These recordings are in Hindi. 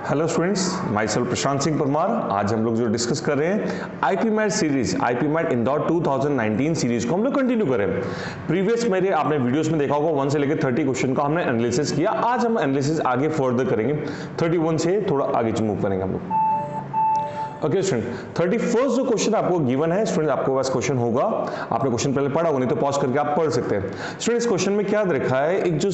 Hello students, myself Prashant Singh Parmar. आज हम लोग जो डिस्कस कर रहे हैं IPMAT series, IPMAT Indore 2019 series को हम लोग कंटिन्यू करें। प्रीवियस मेरे आपने वीडियोस में देखा होगा 1 से लेकर 30 क्वेश्चन का हमने एनालिसिस किया। आज हम एनालिसिस आगे फर्दर करेंगे, 31 से थोड़ा आगे मूव करेंगे हम लोग। ओके स्टूडेंट, 31st जो क्वेश्चन आपको गिवन है स्टूडेंट, आपको पास क्वेश्चन होगा, आपने क्वेश्चन पहले पढ़ा होगा, नहीं तो पॉज करके आप पढ़ सकते हैं। स्टूडेंट, इस क्वेश्चन में क्या रखा है, एक जो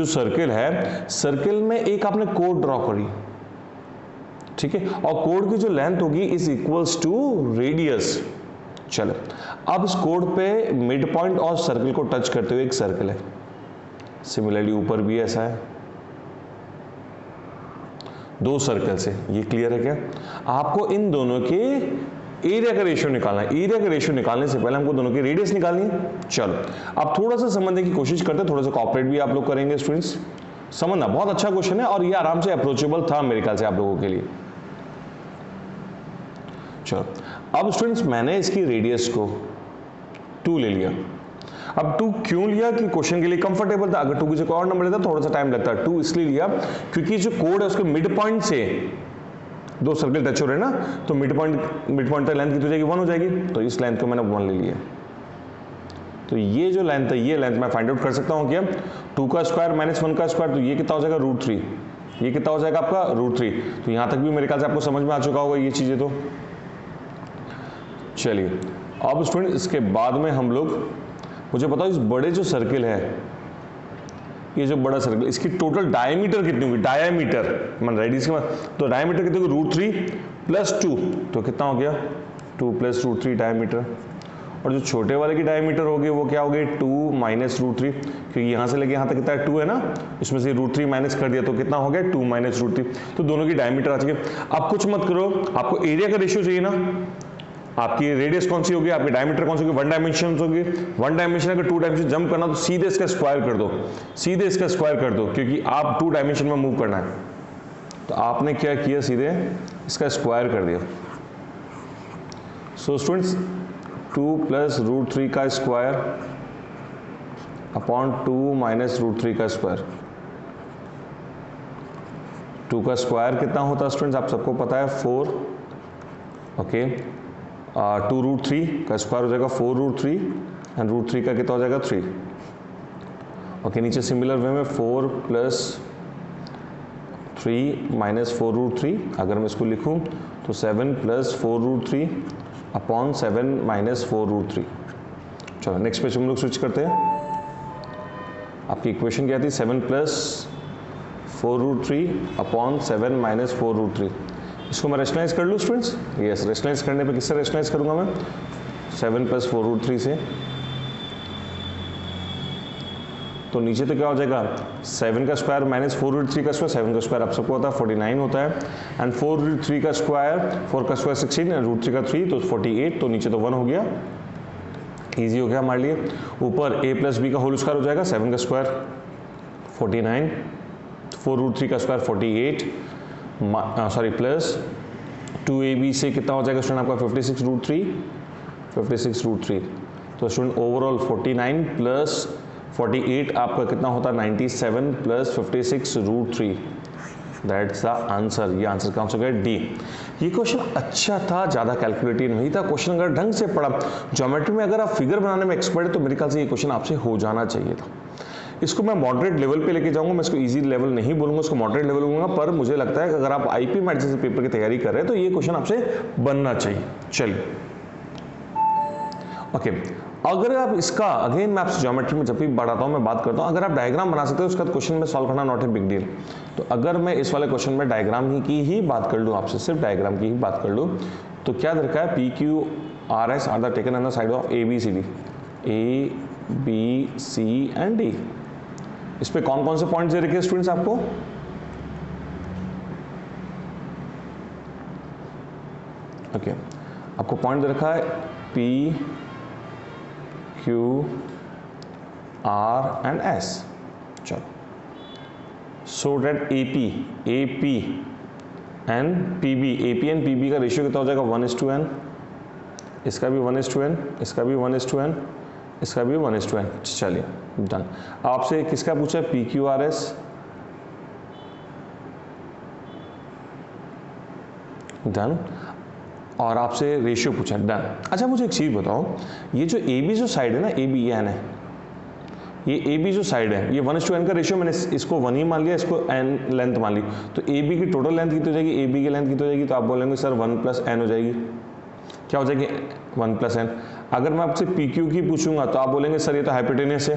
सर्किल है, सर्किल में एक आपने कोड ड्रॉ करी, ठीक है, और कोड की जो लेंथ होगी इज इक्वल्स टू रेडियस। चलो, अब इस कोड पे मिड पॉइंट और सर्किल को टच करते हुए एक सर्किल है, सिमिलरली ऊपर भी ऐसा है, दो सर्कल्स है। ये क्लियर है क्या? आपको इन दोनों के एरिया का रेशियो निकालना है। एरिया का रेशियो निकालने से पहले हमको दोनों की रेडियस निकालनी है। चलो, अब थोड़ा सा समझने की कोशिश करते हैं, थोड़ा सा कॉपरेट भी आप लोग करेंगे स्टूडेंट्स। समझना, बहुत अच्छा क्वेश्चन है और ये आराम से अप्रोचेबल था मेरे ख्याल से आप लोगों के लिए। चलो, अब स्टूडेंट्स मैंने इसकी रेडियस को 2 ले लिया। अब 2 क्यों लिया कि क्वेश्चन के लिए कंफर्टेबल था। अगर 2 की जगह और नंबर लेता थोड़ा सा टाइम लगता। 2 इसलिए लिया क्योंकि जो कोड है उसके मिड पॉइंट से दो सर्कल टच हो रहे हैं ना, तो मिड पॉइंट तक लेंथ कितनी हो जाएगी? 1 हो जाएगी। तो इस लेंथ को मैंने 1 ले लिया। तो ये जो लेंथ है, ये लेंथ मैं फाइंड आउट कर सकता हूँ क्या? 2 का स्क्वायर माइनस 1 का स्क्वायर, तो ये कितना हो जाएगा? √3। ये कितना हो जाएगा आपका? √3। तो यहाँ तक भी मेरे ख्याल से आपको समझ में आ चुका होगा ये चीज़ें। तो चलिए, अब स्टूडेंट इसके बाद में हम लोग, मुझे बताओ इस बड़े जो सर्किल है, ये जो बड़ा सर्कल, इसकी टोटल डायमीटर कितनी होगी? डायमीटर मान रेडियस के बाद, तो डायमीटर कितनी होगी? √3 + 2, तो कितना हो गया? 2 + √3 डायमीटर। और जो छोटे वाले की डायमीटर होगी वो क्या होगी? 2 - √3, क्योंकि यहाँ से लेके यहाँ तक कितना है? 2 है ना, इसमें से √3 माइनस कर दिया तो कितना हो गया? 2 - √3। तो दोनों की डायमीटर आ चुकी है। अब कुछ मत करो, आपको एरिया का रेशियो चाहिए ना। आपकी रेडियस कौन सी होगी, आपकी डायमीटर कौन सी होगी? 1 डायमेंशन होगी। 1 डायमेंशन अगर 2 डायमेंशन जंप करना तो सीधे इसका स्क्वायर कर दो, सीधे इसका स्क्वायर कर दो, क्योंकि आप 2 डायमेंशन में मूव करना है। तो आपने क्या किया? सीधे इसका स्क्वायर कर दिया। सो स्टूडेंट्स, 2 + √3 का स्क्वायर अपॉन 2 - √3 का स्क्वायर। 2 का स्क्वायर कितना होता है स्टूडेंट्स? आप सबको पता है 4। ओके, 2 √3 का स्क्वायर हो जाएगा 4 √3 एंड √3 का कितना हो जाएगा? 3। ओके, नीचे सिमिलर वे में 4 + 3 - 4 √3, अगर मैं इसको लिखूं तो 7 + 4 √3 अपॉन 7 - 4 √3। चलो नेक्स्ट पेज हम लोग स्विच करते हैं। आपकी इक्वेशन क्या थी? 7 + 4 √3 अपॉन 7 - 4 √3। इसको मैं रेशनलाइज कर लूँ स्टूडेंट्स? यस, रेशनलाइज करने पे किससे रेशनलाइज करूँगा मैं? 7 + 4 √3 से। तो नीचे तो क्या हो जाएगा? 7 का स्क्वायर माइनस 4 √3 का स्क्वायर। 7 का स्क्वायर आप सबको पता है 49 होता है, एंड 4 √3 का स्क्वायर, 4 का स्क्वायर 16 एंड √3 का 3, तो 48। तो नीचे तो 1 हो गया, ईजी हो गया हमारे लिए। ऊपर a + b का होल स्क्वायर हो जाएगा। 7 का स्क्वायर 49, 4 √3 का स्क्वायर 48, सॉरी प्लस 2ab से कितना हो जाएगा स्टूडेंट आपका? 56 √3, 56 √3। तो स्टूडेंट ओवरऑल 49 + 48 आपका कितना होता है? 97 + 56 √3। That's the answer. ये आंसर का आंसर हो गया डी। ये क्वेश्चन अच्छा था, ज़्यादा कैलकुलेटिव नहीं था। क्वेश्चन अगर ढंग से पढ़ा, ज्योमेट्री में अगर आप फिगर बनाने में एक्सपर्ट है तो मेरे ख्याल से ये क्वेश्चन आपसे हो जाना चाहिए था। इसको मैं मॉडरेट लेवल पे लेके जाऊंगा, मैं इसको इजी लेवल नहीं बोलूंगा, इसको मॉडरेट लेवल बोलूंगा। पर मुझे लगता है कि अगर आप आईपी मैट जैसे पेपर की तैयारी कर रहे हैं तो ये क्वेश्चन आपसे बनना चाहिए। चलिए, ओके, अगर आप इसका अगेन मैं आपसे ज्योमेट्री में जब भी बढ़ाता हूँ मैं बात करता हूँ, अगर आप डायग्राम बना सकते हो उसका क्वेश्चन में सॉल्व करना नॉट ए बिग डील। तो अगर मैं इस वाले क्वेश्चन में डायग्राम ही की ही बात कर लूँ, आपसे सिर्फ डायग्राम की ही बात कर लूँ, तो क्या दरकार है? PQRS are the taken on the side of ABCD, ABC and D। इस पे कौन कौन से पॉइंट्स दे रखे हैं स्टूडेंट्स आपको? ओके, आपको पॉइंट दे रखा है P, Q, R and S। चलो, सो डेट AP एंड PB का रेशियो कितना हो जाएगा? 1:n। इसका भी 1:n, इसका भी 1:n, इसका भी 1:n। चलिए डन। आपसे किसका पूछा है, PQRS, डन। और आपसे रेशियो पूछा है, डन। अच्छा मुझे एक चीज़ बताओ, ये जो AB जो साइड है ना, AB ये है, ये AB जो साइड है, ये 1:n का रेशियो, मैंने इसको 1 ही मान लिया, इसको n लेंथ मान ली, तो AB की टोटल लेंथ कितनी हो जाएगी, AB की लेंथ कितनी हो जाएगी, तो आप बोलेंगे सर 1 + n हो जाएगी। क्या हो जाएगी, 1 + n। अगर मैं आपसे PQ की पूछूंगा तो आप बोलेंगे सर ये तो हाइपोटेनियस है,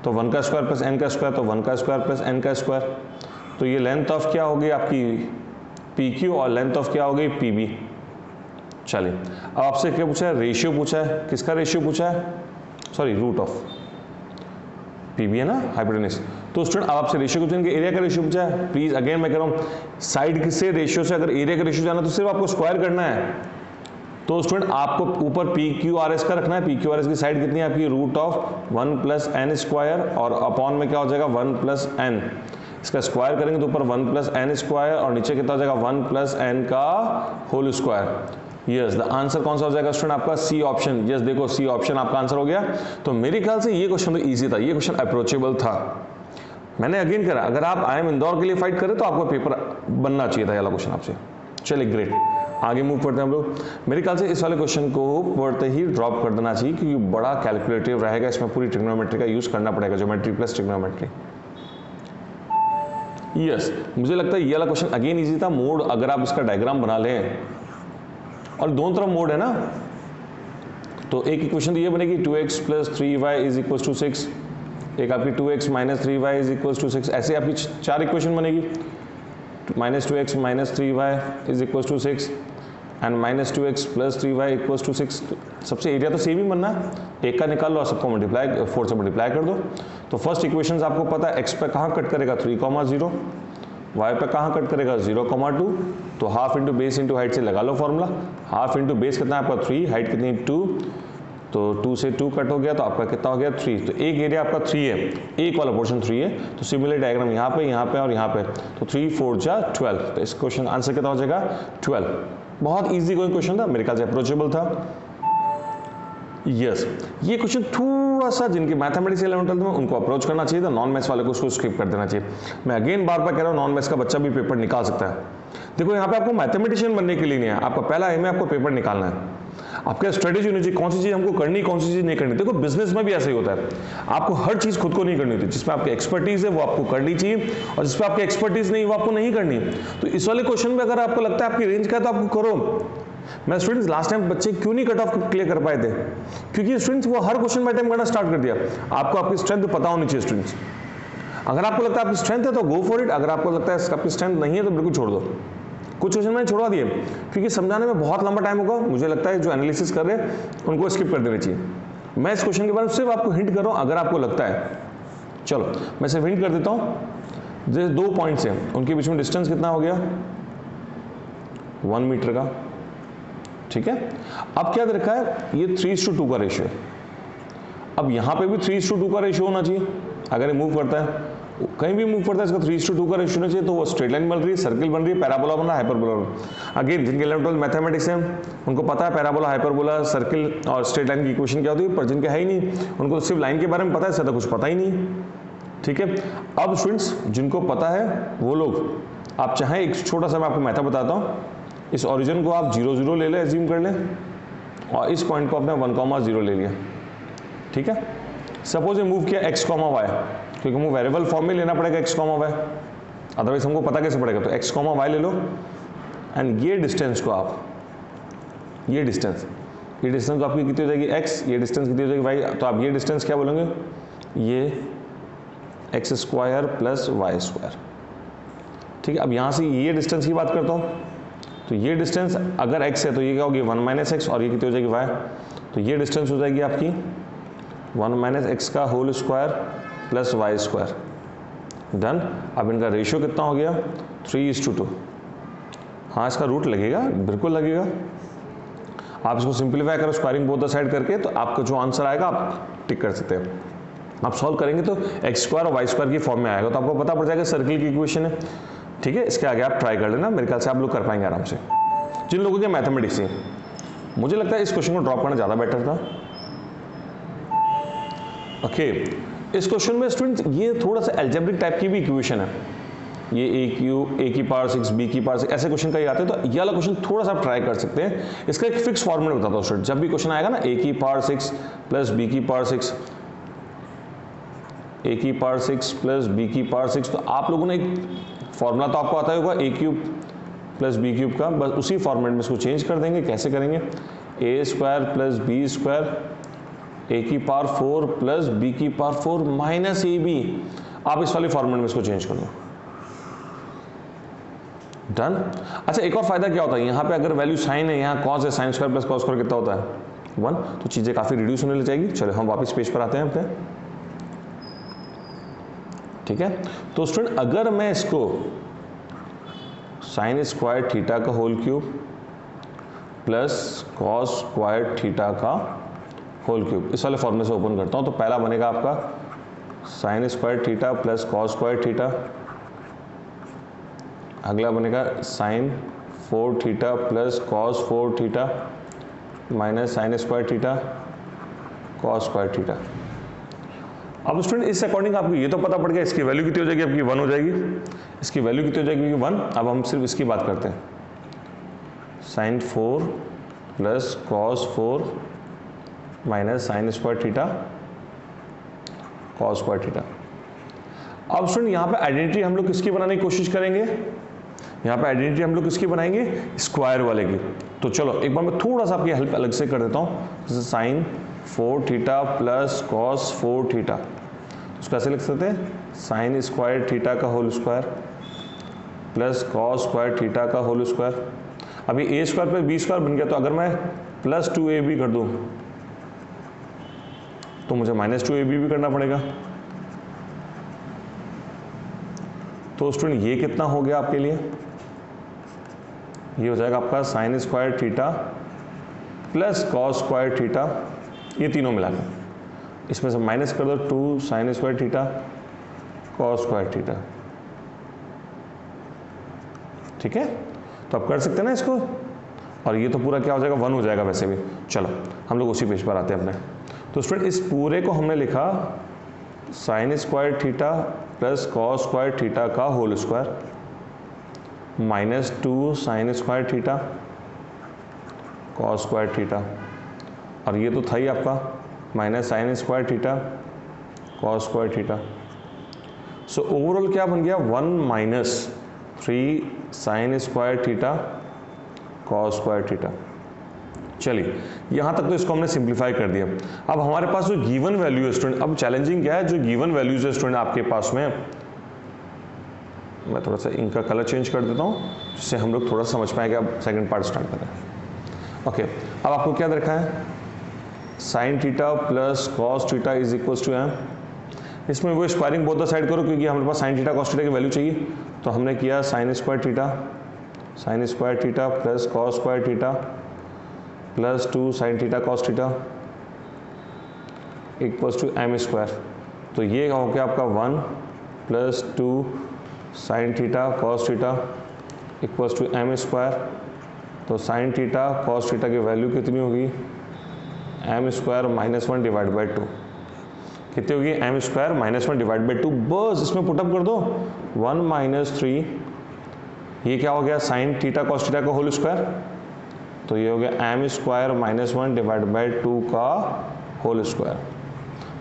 तो 1 का स्क्वायर प्लस n का स्क्वायर, तो 1 का स्क्वायर प्लस n का स्क्वायर, तो ये लेंथ ऑफ क्या होगी आपकी PQ और लेंथ ऑफ क्या हो गई PB। चलिए अब आपसे क्या पूछा है, रेशियो पूछा है, किसका रेशियो पूछा है, सॉरी रूट ऑफ PB है ना, हाइपोटेनियस। तो स्टूडेंट अब आपसे रेशियो पूछेंगे, एरिया का रेशियो पूछा है। प्लीज अगेन मैं कह रहा हूँ, साइड से रेशियो से अगर एरिया का रेशियो जाना तो सिर्फ आपको स्क्वायर करना है। तो स्टूडेंट आपको ऊपर PQRS का रखना है, PQRS की साइड कितनी है आपकी, रूट ऑफ 1 + n स्क्वायर, और अपॉन में क्या हो जाएगा 1 + n, इसका स्क्वायर करेंगे तो ऊपर 1 + n स्क्वायर और नीचे कितना हो जाएगा 1 + n का whole square. Yes, the answer कौन सा हो जाएगा स्टूडेंट आपका, सी ऑप्शन। यस देखो सी ऑप्शन आपका आंसर हो गया। तो मेरे ख्याल से ये क्वेश्चन तो इजी था, ये क्वेश्चन अप्रोचेबल था। मैंने अगेन करा, अगर आप IIM इंदौर के लिए फाइट करें तो आपको पेपर बनना चाहिए था ये वाला क्वेश्चन आपसे। चलिए ग्रेट, आगे मूव करते हैं हम लोग। मेरे ख्याल से इस वाले क्वेश्चन को पढ़ते ही ड्रॉप कर देना चाहिए, क्योंकि बड़ा कैलकुलेटिव रहेगा, इसमें पूरी ट्रिग्नोमेट्री का यूज करना पड़ेगा, ज्योमेट्री प्लस ट्रिग्नोमेट्री। यस, मुझे लगता है ये वाला क्वेश्चन अगेन इजी था। मोड अगर आप इसका डायग्राम बना लें, और दोनों तरफ मोड है ना, तो एक इक्वेशन तो ये बनेगी 2x + 3y = 6, एक आपकी 2x - 3y = 6, ऐसे आपकी 4 इक्वेशन बनेगी। -2x - 3y = 6 and -2x + 3y = 6। सबसे एरिया तो सेम ही बनना है, एक का निकाल लो और सबको मल्टीप्लाई 4 से मल्टीप्लाई कर दो। तो फर्स्ट इक्वेशन आपको पता है, x पे कहाँ कट करेगा 3,0, y पे कहाँ कट करेगा 0,2, तो half into base into height से लगा लो फॉर्मूला। हाफ इंटू बेस कितना है आपका 3, हाइट कितनी 2, तो 2 से 2 कट हो गया, तो आपका कितना हो गया 3। तो एक एरिया आपका 3 है, एक वाला पोर्शन 3 है, तो सिमिलर डायग्राम यहाँ पे और यहाँ पे, तो 3 4 जा 12। तो इस क्वेश्चन आंसर कितना हो जाएगा 12। बहुत ईजी कोई क्वेश्चन था, मेरे ख्याल से अप्रोचेबल था। यस, ये क्वेश्चन थोड़ा सा जिनके मैथमेटिक्स 11th में उनको अप्रोच करना चाहिए था, नॉन मैथ्स वाले को उसको स्किप कर देना चाहिए। मैं अगेन बार बार कह रहा हूँ, नॉन मैथ्स का बच्चा भी पेपर निकाल सकता है। देखो यहाँ पे आपको मैथमेटिशियन बनने के लिए नहीं है, आपका पहला एम है आपको पेपर निकालना है। आपका स्ट्रेटेजी होनी चाहिए, कौन सी चीज़ हमको करनी, कौन सी चीज़ नहीं करनी। देखो बिजनेस में भी ऐसा ही होता है, आपको हर चीज़ खुद को नहीं करनी होती। जिसमें आपकी एक्सपर्टीज है वो आपको करनी चाहिए, और जिसपे आपकी एक्सपर्टीज नहीं वो आपको नहीं करनी। तो इस वाले क्वेश्चन में अगर आपको लगता है आपकी रेंज का है तो आपको करो। मैं स्टूडेंट्स लास्ट टाइम बच्चे क्यों नहीं कट ऑफ क्लियर कर पाए थे, क्योंकि स्टूडेंट्स वो हर क्वेश्चन में अटेम्प्ट करना स्टार्ट कर दिया। आपको आपकी स्ट्रेंथ पता होनी चाहिए स्टूडेंट्स। अगर आपको लगता है आपकी स्ट्रेंथ है तो गो फॉर इट, अगर आपको लगता है आपकी स्ट्रेंथ नहीं है तो बिल्कुल छोड़ दो। कुछ क्वेश्चन मैंने छोड़वा दिए क्योंकि समझाने में बहुत लंबा टाइम होगा, मुझे लगता है जो एनालिसिस कर रहे हैं उनको स्किप कर देना चाहिए। मैं इस क्वेश्चन के बारे में सिर्फ आपको हिंट कर रहा हूँ, अगर आपको लगता है। चलो मैं सिर्फ हिंट कर देता हूँ। जैसे 2 पॉइंट्स हैं, उनके बीच में डिस्टेंस कितना हो गया 1 मीटर का, ठीक है। अब क्या रखा है, ये 3:2 का रेशियो है। अब यहाँ पे भी 3:2 का रेशियो होना चाहिए। अगर ये मूव करता है, कहीं भी मूव करता है, इसका 3:2 का रेशियो होना चाहिए। तो वो स्ट्रेट लाइन बन रही है, सर्किल बन रही है, पैराबोला बन रहा है, हाइपरबोला बन रहा है। अगेन जिनके 11th मैथमेटिक्स है उनको पता है पैराबोला, हाइपरबोला, सर्किल और स्ट्रेट लाइन की इक्वेशन क्या होती है, पर जिनके है ही नहीं उनको तो सिर्फ लाइन के बारे में पता है, इससे तो कुछ पता ही नहीं, ठीक है। अब स्टूडेंट्स जिनको पता है वो लोग, आप चाहें एक छोटा सा मैं आपको मैथड बताता हूँ। इस ओरिजिन को आप 0 0 ले लें, एज्यूम कर लें, और इस पॉइंट को आपने 1,0 ले लिया, ठीक है। सपोज ये मूव किया x, y, क्योंकि मूव वेरिएबल फॉर्म में लेना पड़ेगा x, y, अदरवाइज हमको पता कैसे पड़ेगा। तो x, y ले लो, एंड ये डिस्टेंस को आप, ये डिस्टेंस आपकी कितनी हो जाएगी x, ये डिस्टेंस कितनी हो जाएगी y। तो आप ये डिस्टेंस क्या बोलेंगे, ये x² + y², ठीक है। अब यहाँ से ये डिस्टेंस की बात करता हूँ, तो ये डिस्टेंस अगर x है तो ये क्या होगी 1 - x, और ये कितनी हो जाएगी y। तो ये डिस्टेंस हो जाएगी आपकी 1 - x का होल स्क्वायर + y²। डन। अब इनका रेशियो कितना हो गया 3:2। हाँ इसका रूट लगेगा, बिल्कुल लगेगा। आप इसको सिंप्लीफाई करो स्क्वायरिंग बोथ द साइड करके, तो आपका जो आंसर आएगा आप टिक कर सकते हैं। आप सॉल्व करेंगे तो x² और y² की फॉर्म में आएगा, तो आपको पता पड़ जाएगा सर्किल की इक्वेशन है, ठीक है। इसके आगे आप ट्राई कर लेना, मेरे ख्याल से आप लोग कर पाएंगे आराम से। जिन लोगों के मैथमेटिक्स है, मुझे लगता है इस क्वेश्चन को ड्रॉप करना ज़्यादा बेटर था। ओके इस क्वेश्चन में स्टूडेंट ये थोड़ा सा एल्जेब्रिक टाइप की भी इक्वेशन है, ये ए की पावर 6 बी की पावर 6 ऐसे क्वेश्चन कई आते हैं, तो ये वाला क्वेश्चन थोड़ा सा आप ट्राई कर सकते हैं। इसका एक फिक्स फॉर्मूला बताता हूँ स्टूडेंट, जब भी क्वेश्चन आएगा ना ए की पावर 6 प्लस बी की पावर 6, ए की पावर 6 प्लस बी की पावर 6, तो आप लोगों ने एक फॉर्मूला तो आपको आता होगा ए क्यूब प्लस बी क्यूब का, बस उसी फॉर्मेट में इसको चेंज कर देंगे। कैसे करेंगे, ए स्क्वायर प्लस बी स्क्वायर ए की पावर 4 प्लस बी की पावर 4 माइनस ए बी, आप इस वाले फॉर्मेट में इसको चेंज कर दो। डन। अच्छा एक और फायदा क्या होता है, यहाँ पे अगर वैल्यू साइन है, यहाँ कॉस है, sine square plus cos square कितना होता है 1, तो चीजें काफी रिड्यूस होने लग जाएगी। चलो हम वापस पेज पर आते हैं अपने, ठीक है। तो स्टूडेंट अगर मैं इसको साइन स्क्वायर थीटा का whole cube plus cos square theta का होल क्यूब इस वाले फॉर्मूले से ओपन करता हूं, तो पहला बनेगा आपका sine square theta plus cos square theta, अगला बनेगा sine 4 theta plus cos 4 theta minus sine square theta cos square theta. अब स्टूडेंट इस अकॉर्डिंग आपको ये तो पता पड़ गया इसकी वैल्यू कितनी हो जाएगी, आपकी 1 हो जाएगी, इसकी वैल्यू कितनी हो जाएगी 1। अब हम सिर्फ इसकी बात करते हैं, sine 4 plus cos 4 minus sine square theta cos square theta. अब स्टूडेंट यहाँ पे आइडेंटिटी हम लोग किसकी बनाने की कोशिश करेंगे, यहाँ पे आइडेंटिटी हम लोग किसकी बनाएंगे, स्क्वायर वाले की। तो चलो एक बार मैं थोड़ा सा आपकी हेल्प अलग से कर देता हूँ, जैसे sine 4 theta plus cos 4 theta, उसको ऐसे लिख सकते हैं साइन स्क्वायर थीटा का whole square plus cos square theta का होल स्क्वायर। अभी A square plus B square बन गया, तो अगर मैं प्लस 2ab कर दूं तो मुझे माइनस 2ab भी करना पड़ेगा। तो स्टूडेंट ये कितना हो गया आपके लिए, ये हो जाएगा आपका sine square theta plus cos square theta, ये तीनों मिला के इसमें से माइनस कर दो 2 sine square theta cos square theta, ठीक है। तो आप कर सकते हैं ना इसको, और ये तो पूरा क्या हो जाएगा 1 हो जाएगा वैसे भी। चलो हम लोग उसी पेज पर आते हैं अपने। तो स्टूडेंट इस पूरे को हमने लिखा sine square theta plus cos square theta का whole square minus 2 sine square theta cos square theta, और ये तो था ही आपका minus sine square theta cos square theta. So overall क्या बन गया 1 minus 3 sine square theta cos square theta. चलिए यहाँ तक तो इसको हमने सिंप्लीफाई कर दिया। अब हमारे पास जो गिवन वैल्यू है स्टूडेंट, अब चैलेंजिंग क्या है, जो गिवन वैल्यूज है स्टूडेंट आपके पास में, मैं थोड़ा सा इनका कलर चेंज कर देता हूँ जिससे हम लोग थोड़ा समझ पाएंगे। अब सेकंड पार्ट स्टार्ट करें। ओके अब आपको क्या रखा है, sine theta plus cos theta is equals to M. इसमें वो स्क्वायरिंग बोथ द साइड करो, क्योंकि हमारे पास साइन थीटा कॉस थीटा की वैल्यू चाहिए, तो हमने किया sine square theta plus cos square theta plus 2 sine theta cos theta equals to M square. तो ये हो गया आपका 1 plus 2 sine theta cos theta equals to M square. तो साइन थीटा कॉस थीटा की वैल्यू कितनी होगी, M square minus 1 divide by 2, कितनी होगी M square minus 1 divide by 2। बस इसमें पुटअप कर दो 1 माइनस 3, ये क्या हो गया साइन थीटा कॉस थीटा का होल स्क्वायर, तो ये हो गया M square minus 1 divide by 2 का होल स्क्वायर।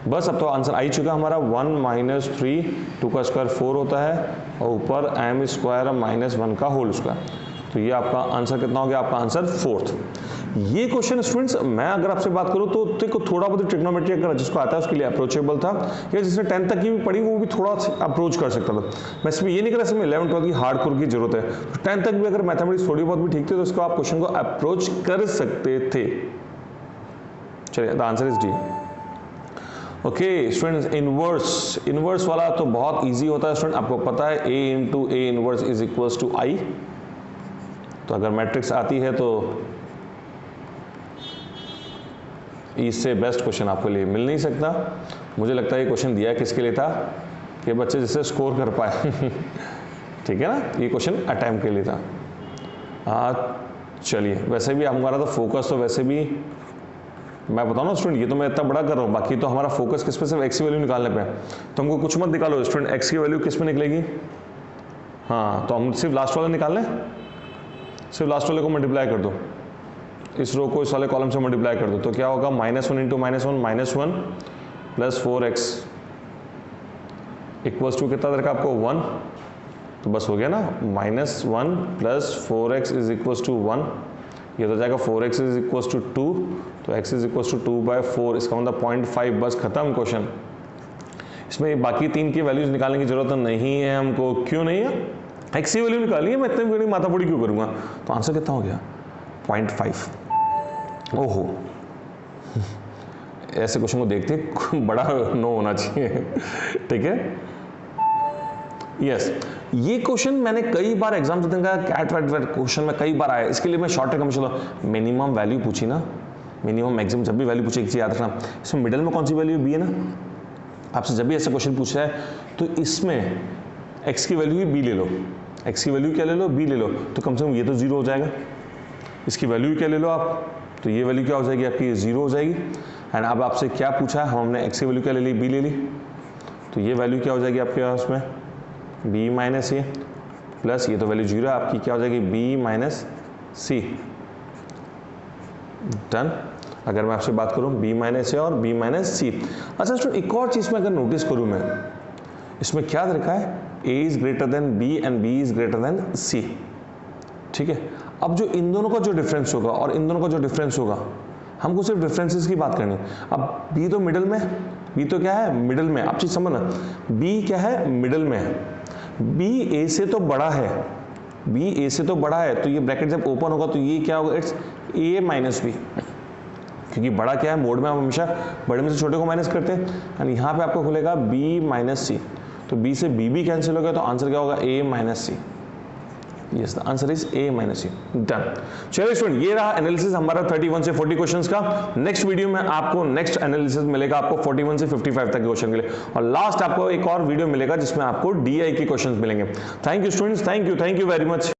बस अब तो आंसर आ ही चुका हमारा 1 माइनस 3, 2 का स्क्वायर 4 होता है, और ऊपर एम स्क्वायर माइनस 1 का होल स्क्वायर। तो ये आपका आंसर कितना हो गया, आपका आंसर 4th। ये क्वेश्चन स्टूडेंट्स मैं अगर आपसे बात करूं तो देखो थोड़ा बहुत ट्रिग्नोमेट्री अगर जिसको आता है उसके लिए अप्रोचेबल था, या जिसने 10th तक की भी पढ़ी वो भी थोड़ा अप्रोच कर सकता था। मैं इसमें ये नहीं कर रहा इसमें 11th 12th की हार्डकोर की जरूरत है, तो 10th तक भी अगर मैथमेटिक्स थोड़ी बहुत भी ठीक थी तो इसको आप क्वेश्चन को अप्रोच कर सकते थे। चलिए the answer is D. Okay students, inverse वाला तो बहुत ईजी होता है स्टूडेंट, आपको पता है A into A inverse is equals to I. तो अगर मैट्रिक्स आती है तो इससे बेस्ट क्वेश्चन आपके लिए मिल नहीं सकता। मुझे लगता है ये क्वेश्चन दिया किसके लिए था, कि बच्चे जिससे स्कोर कर पाए ठीक है ना, ये क्वेश्चन अटेम्प्ट के लिए था। चलिए वैसे भी हमारा तो फोकस तो वैसे भी मैं बताऊँ ना स्टूडेंट, ये तो मैं इतना बड़ा कर रहा हूँ, बाकी तो हमारा फोकस किस पे, सिर्फ एक्स की वैल्यू निकालने पे है। तो हमको कुछ मत निकालो स्टूडेंट, एक्स की वैल्यू किस में निकलेगी, हाँ तो हम सिर्फ लास्ट वाला निकाल लें, सिर्फ लास्ट वाले को मल्टीप्लाई कर दो, इस रो को इस वाले कॉलम से मल्टीप्लाई कर दो, तो क्या होगा -1 into -1 plus 4x equals to कितना दरकार आपको 1, तो बस हो गया ना, -1 plus 4x is equals to 1, ये तो जाएगा 4x इज इक्वल्स टू 2, तो x इज इक्वल्स टू 2/4, इसका मतलब 0.5, बस खत्म क्वेश्चन। इसमें बाकी 3 की वैल्यूज निकालने की जरूरत नहीं है हमको, क्यों नहीं है, x की वैल्यू निकाली है, मैं इतनी बड़ी माथापुड़ी क्यों करूँगा। तो आंसर कितना हो गया 0.5। ओहो ऐसे क्वेश्चन को देखते बड़ा नो होना चाहिए, ठीक है। यस ये क्वेश्चन मैंने कई बार एग्जाम देने का कैट वैट क्वेश्चन में कई बार आया, इसके लिए मैं शॉर्ट ट्रिक चलो, मिनिमम वैल्यू पूछी ना, मिनिमम मैक्सिमम जब भी वैल्यू पूछे एक चीज याद रखना, इसमें मिडिल में कौन सी वैल्यू बी है ना, आपसे जब भी ऐसा क्वेश्चन पूछा है तो इसमें एक्स की वैल्यू ही बी ले लो, एक्स की वैल्यू क्या ले लो, बी ले लो, तो कम से कम ये तो जीरो हो जाएगा, इसकी वैल्यू क्या ले लो आप, तो ये वैल्यू क्या हो जाएगी आपकी, जीरो हो जाएगी। एंड अब आपसे क्या पूछा है, हमने एक्स की वैल्यू क्या ले ली, बी ले ली, तो ये वैल्यू क्या हो जाएगी आपके पास में b माइनस ए प्लस ये तो वैल्यू जीरो है आपकी, क्या हो जाएगी b माइनस सी, डन। अगर मैं आपसे बात करूं b माइनस ए और b माइनस सी। अच्छा स्टूडेंट एक और चीज़ में अगर नोटिस करूं मैं, इसमें क्या रखा है a is greater than b and b is greater than c, ठीक है। अब जो इन दोनों का जो डिफरेंस होगा और इन दोनों का जो डिफरेंस होगा, हमको सिर्फ डिफरेंसेस की बात करनी है। अब b तो मिडल में, b तो क्या है मिडल में, आप चीज समझना, b क्या है मिडल में है, b a से तो बड़ा है, b a से तो बड़ा है, तो ये ब्रैकेट जब ओपन होगा तो ये क्या होगा, इट्स a माइनस बी, क्योंकि बड़ा क्या है मोड में हम हमेशा बड़े में से छोटे को माइनस करते हैं, एंड यहाँ पे आपको खुलेगा b माइनस सी, तो b से b भी कैंसिल हो गया, तो आंसर क्या होगा a minus C. Yes the answer is a minus C, done. चलिए स्टूडेंट ये रहा एनालिसिस हमारा 31 से 40 क्वेश्चंस का। नेक्स्ट वीडियो में आपको नेक्स्ट एनालिसिस मिलेगा आपको 41 से 55 तक के क्वेश्चन के लिए, और लास्ट आपको एक और वीडियो मिलेगा जिसमें आपको DI के क्वेश्चंस मिलेंगे। Thank you students, thank you very much.